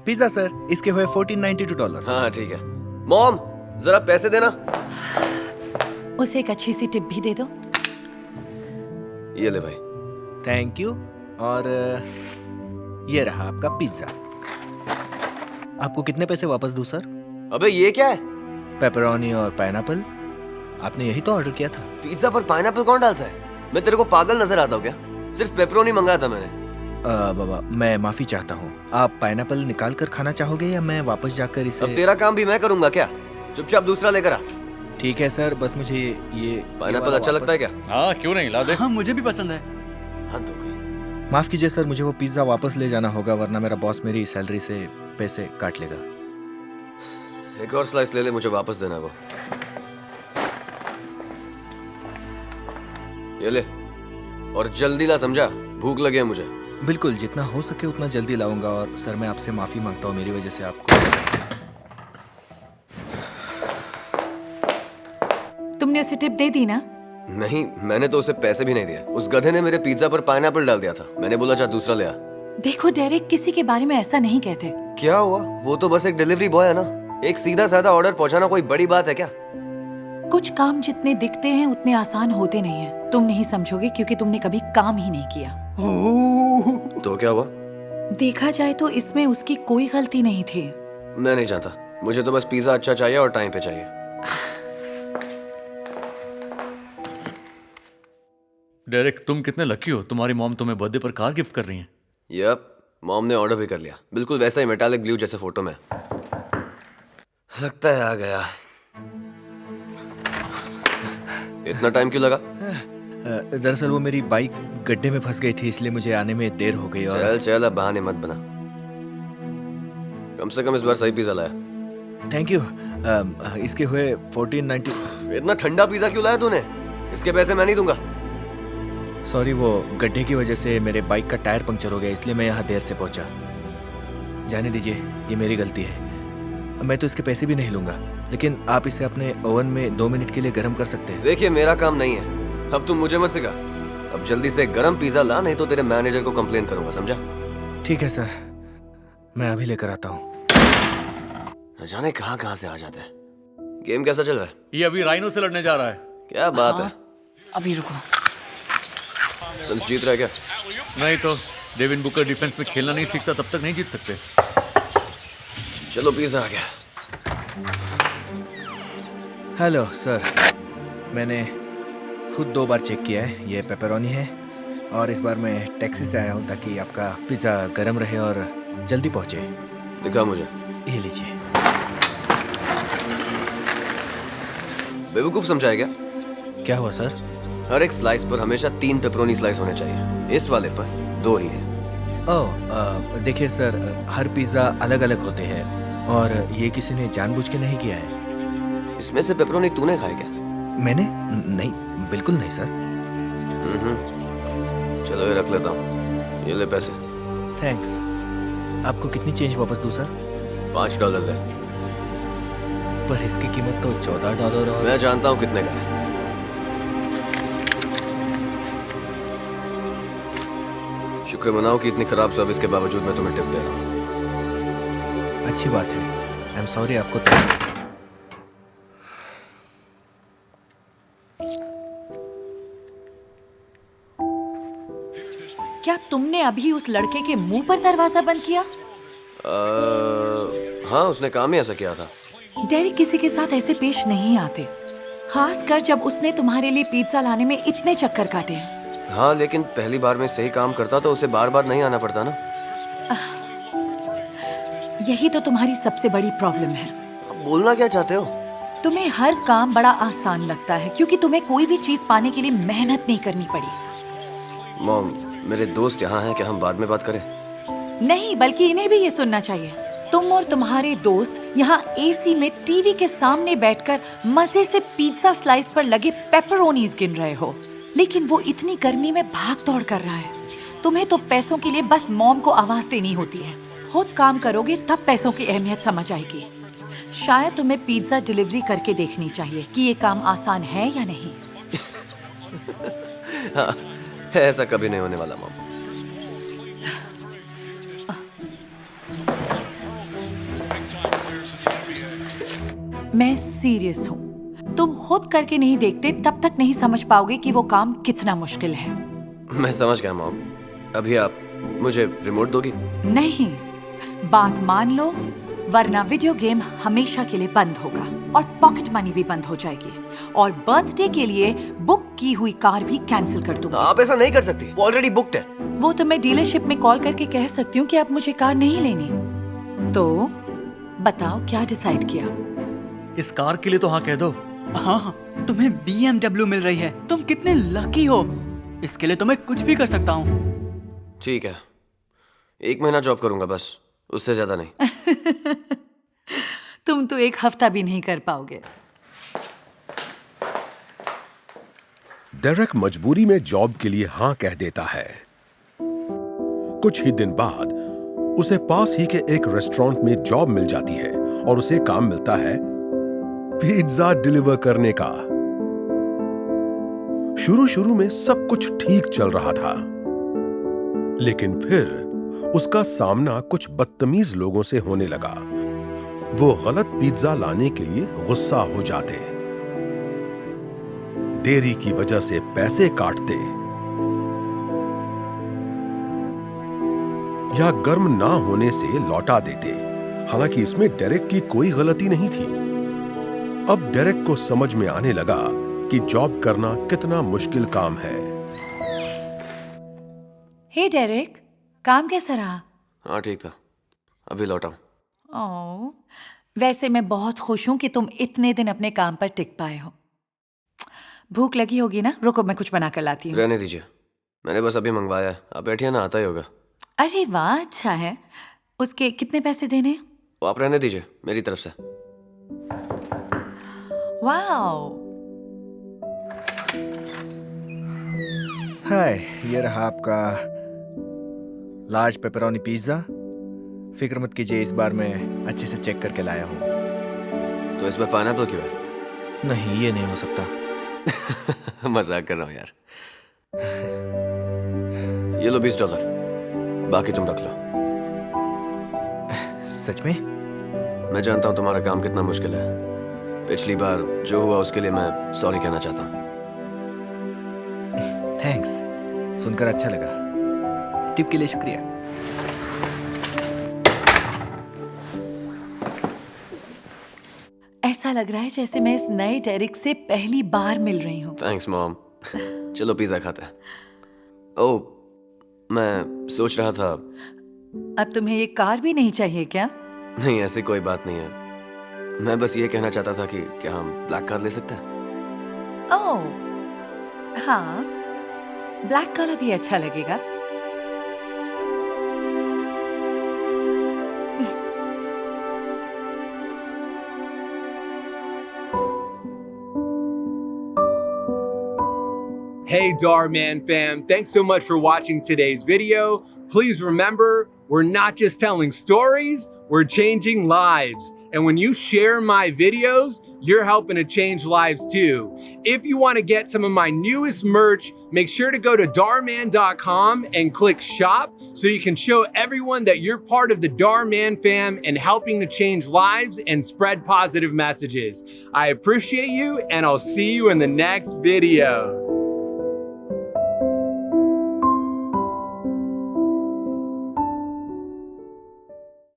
Pizza sir, इसके हुए $1492। हाँ ठीक है। मॉम जरा पैसे देना। उसे एक अच्छी सी टिप भी दे दो। ये ले भाई। Thank you. और ये रहा आपका पिज्जा। आपको कितने पैसे वापस दूं सर? अबे ये क्या है? पेपरोनी और पाइनएप्पल। आपने यही तो ऑर्डर किया था। पिज्जा पर पाइनएप्पल कौन डालता है? मैं तेरे को पागल नजर आता हूँ क्या? सिर्फ पेपरोनी मंगाया था मैंने। बाबा मैं माफी चाहता हूँ। आप पाइनएप्पल निकाल कर खाना चाहोगे या मैं वापस जाकर इसे? अब तेरा काम भी मैं करूंगा क्या? चुपचाप दूसरा लेकर आ। ठीक है सर, बस मुझे ये पाइनएप्पल अच्छा लगता है क्या? हाँ क्यों नहीं, ला दे। हाँ मुझे भी पसंद है। हद हो गई। माफ कीजिए सर, मुझे वो पिज्जा वापस ले जाना होगा, वरना मेरा बॉस मेरी सैलरी से पैसे काट लेगा। एक और स्लाइस ले ले, मुझे वापस देना वो। ये ले और जल्दी ला, समझा? भूख लगी है मुझे। बिल्कुल, जितना हो सके उतना जल्दी लाऊंगा। और सर मैं आपसे माफी मांगता हूँ, मेरी वजह से आपको। तुमने उसे टिप दे दी ना? नहीं, मैंने तो उसे पैसे भी नहीं दिए। उस गधे ने मेरे पिज्जा पर पाइनएप्पल डाल दिया था। मैंने बोला जा दूसरा ले आ। देखो डेरेक, किसी के बारे में ऐसा नहीं कहते। क्या हुआ? वो तो बस एक डिलीवरी बॉय है ना। एक सीधा साधा ऑर्डर पहुंचाना कोई बड़ी बात है क्या? कुछ काम जितने दिखते हैं उतने आसान होते नहीं हैं। तुम नहीं समझोगे क्योंकि तुमने कभी काम ही नहीं किया। तो क्या हुआ? देखा जाए तो इसमें उसकी कोई गलती नहीं थी। मैं नहीं चाहता। मुझे तो बस पिज्जा अच्छा चाहिए और टाइम पे चाहिए। डेरेक तुम कितने लकी हो, तुम्हारी मॉम तुम्हें बर्थडे पर कार गिफ्ट कर रही है। यप, मॉम ने ऑर्डर भी कर लिया। बिल्कुल वैसा ही मेटालिक ब्लू जैसे फोटो में। लगता है आ गया। इतना टाइम क्यों लगा? दरअसल वो मेरी बाइक गड्ढे में फंस गई थी, इसलिए मुझे आने में देर हो गई। और चल चल, अब बहाने मत बना। कम से कम इस बार सही पिज्जा लाया। Thank you. इसके हुए 1490। इतना ठंडा पिज्जा क्यों लाया तूने? इसके पैसे मैं नहीं दूंगा। सॉरी, वो गड्ढे की वजह से मेरे बाइक का टायर पंक्चर हो गया, इसलिए मैं यहाँ देर से पहुंचा। जाने दीजिए, ये मेरी गलती है। मैं तो इसके पैसे भी नहीं लूंगा, लेकिन आप इसे अपने ओवन में 2 मिनट के लिए गर्म कर सकते हैं। देखिए मेरा काम नहीं है, अब तुम मुझे मत सिखा। अब जल्दी से गरम पिज्जा ला, नहीं तो तेरे मैनेजर को कंप्लेन करूंगा, समझा? ठीक है सर, मैं अभी लेकर आता हूँ। न जाने कहाँ कहाँ से आ जाते हैं। गेम कैसा चल रहा है? ये अभी राइनो से लड़ने जा रहा है। क्या बात है? अभी रुको। सन्स जीत रहा है क्या? नहीं तो डेविन बुकर डिफेंस में खेलना नहीं सीखता तब तक नहीं जीत सकते। चलो पिज्जा आ गया। हेलो सर, मैंने खुद 2 बार चेक किया है। ये पेपरोनी है और इस बार मैं टैक्सी से आया हूँ ताकि आपका पिज़्ज़ा गर्म रहे और जल्दी पहुँचे। दिखा मुझे। ये लीजिए। बेवकूफ समझाया क्या? क्या हुआ सर? हर एक स्लाइस पर हमेशा 3 पेपरोनी स्लाइस होने चाहिए। इस वाले पर 2 ही है। ओह, देखिए सर, हर पिज़्ज़ा अलग अलग होते हैं और ये किसी ने जानबूझ के नहीं किया है। इसमें से पेपरोनी तूने खाए क्या? मैंने? नहीं, बिल्कुल नहीं सर। चलो ये रख लेता हूँ। ये ले पैसे। थैंक्स। आपको कितनी चेंज वापस दूँ सर? $5 दे। पर इसकी कीमत तो $14 और मैं जानता हूँ कितने का है। शुक्र मनाओ कि इतनी खराब सर्विस के बावजूद मैं तुम्हें टिप दे रहा हूँ। अच्छी बात है। आई एम सॉरी आपको क्या तुमने अभी उस लड़के के मुंह पर दरवाजा बंद किया? हाँ, उसने काम ही ऐसा किया था। डेरिक किसी के साथ ऐसे पेश नहीं आते, खासकर जब उसने तुम्हारे लिए पिज्जा लाने में इतने चक्कर काटे। हाँ, लेकिन पहली बार में सही काम करता तो उसे बार बार नहीं आना पड़ता ना। यही तो तुम्हारी सबसे बड़ी प्रॉब्लम है। अब बोलना क्या चाहते हो? तुम्हें हर काम बड़ा आसान लगता है क्योंकि तुम्हें कोई भी चीज पाने के लिए मेहनत नहीं करनी पड़ी। मॉम, मेरे दोस्त यहाँ हैं, क्या हम बाद में बात करें? नहीं, बल्कि इन्हें भी ये सुनना चाहिए। तुम और तुम्हारे दोस्त यहाँ एसी में टीवी के सामने बैठकर मजे से पिज्जा स्लाइस पर लगे पेपरोनीज गिन रहे हो, लेकिन वो इतनी गर्मी में भाग दौड़ कर रहा है। तुम्हें तो पैसों के लिए बस मॉम को आवाज देनी होती है। खुद काम करोगे तब पैसों की अहमियत समझ आएगी। शायद तुम्हें पिज्जा डिलीवरी करके देखनी चाहिए कि ये काम आसान है या नहीं। हाँ, ऐसा कभी नहीं होने वाला मॉम। मैं सीरियस हूँ। तुम खुद करके नहीं देखते तब तक नहीं समझ पाओगे कि वो काम कितना मुश्किल है। मैं समझ गया मॉम। अभी आप मुझे रिमोट दोगी? नहीं, बात मान लो वरना वीडियो गेम हमेशा के लिए बंद होगा और पॉकेट मनी भी बंद हो जाएगी और बर्थडे के लिए बुक की हुई कार भी कैंसिल कर दूंगा। आप ऐसा नहीं कर सकती, वो ऑलरेडी बुक्ड है। वो तो मैं डीलरशिप में कॉल करके कह सकती हूँ कि अब मुझे कार नहीं लेनी। तो बताओ क्या डिसाइड किया? इस कार के लिए तो हाँ कह दो। हाँ, तुम्हें BMW मिल रही है। तुम कितने लकी हो। इसके लिए तो मैं कुछ भी कर सकता हूँ। ठीक है, 1 महीना जॉब करूंगा बस, उससे ज्यादा नहीं। तुम तो 1 हफ्ता भी नहीं कर पाओगे। डेरेक मजबूरी में जॉब के लिए हां कह देता है। कुछ ही दिन बाद उसे पास ही के एक रेस्टोरेंट में जॉब मिल जाती है और उसे काम मिलता है पिज्जा डिलीवर करने का। शुरू में सब कुछ ठीक चल रहा था, लेकिन फिर उसका सामना कुछ बदतमीज लोगों से होने लगा। वो गलत पिज्जा लाने के लिए गुस्सा हो जाते, देरी की वजह से पैसे काटते या गर्म ना होने से लौटा देते। हालांकि इसमें डेरेक की कोई गलती नहीं थी। अब डेरेक को समझ में आने लगा कि जॉब करना कितना मुश्किल काम है। हे डेरेक, काम कैसा रहा? हाँ ठीक था, अभी लौटा। ओह, वैसे मैं बहुत खुश हूँ कि तुम इतने दिन अपने काम पर टिक पाए हो। भूख लगी होगी ना? रुको मैं कुछ बना कर लाती हूँ। रहने दीजिए, मैंने बस अभी मंगवाया है। आप बैठिए ना, आता ही होगा। अरे वाह, अच्छा है। उसके कितने पैसे देने? वो आप रहने दीजिए, मेरी तरफ से। वाओ, हाय, ये रहा आपका लार्ज पेपरोनी पिज्ज़ा। फिक्र मत कीजिए, इस बार मैं अच्छे से चेक करके लाया हूँ। तो इस बार पाइनएप्पल क्यों है? नहीं, ये नहीं हो सकता। मजाक कर रहा हूँ यार। ये लो $20, बाकी तुम रख लो। सच में? मैं जानता हूँ तुम्हारा काम कितना मुश्किल है। पिछली बार जो हुआ उसके लिए मैं सॉरी कहना चाहता हूँ। थैंक्स, सुनकर अच्छा लगा। टिप के लिए शुक्रिया। ऐसा लग रहा है जैसे मैं इस नए डेरिक से पहली बार मिल रही हूँ। Thanks mom. चलो पिज्जा खाते हैं। ओह, मैं सोच रहा था। अब तुम्हें ये कार भी नहीं चाहिए क्या? नहीं, ऐसी कोई बात नहीं है। मैं बस ये कहना चाहता था कि क्या हम ब्लैक कार ले सकते हैं? ओह, हाँ, ब्लैक कलर भी अच्छा लगेगा। Hey Darman fam, thanks so much for watching today's video. Please remember, we're not just telling stories, we're changing lives. And when you share my videos, you're helping to change lives too. If you want to get some of my newest merch, make sure to go to darman.com and click shop so you can show everyone that you're part of the Darman fam and helping to change lives and spread positive messages. I appreciate you and I'll see you in the next video.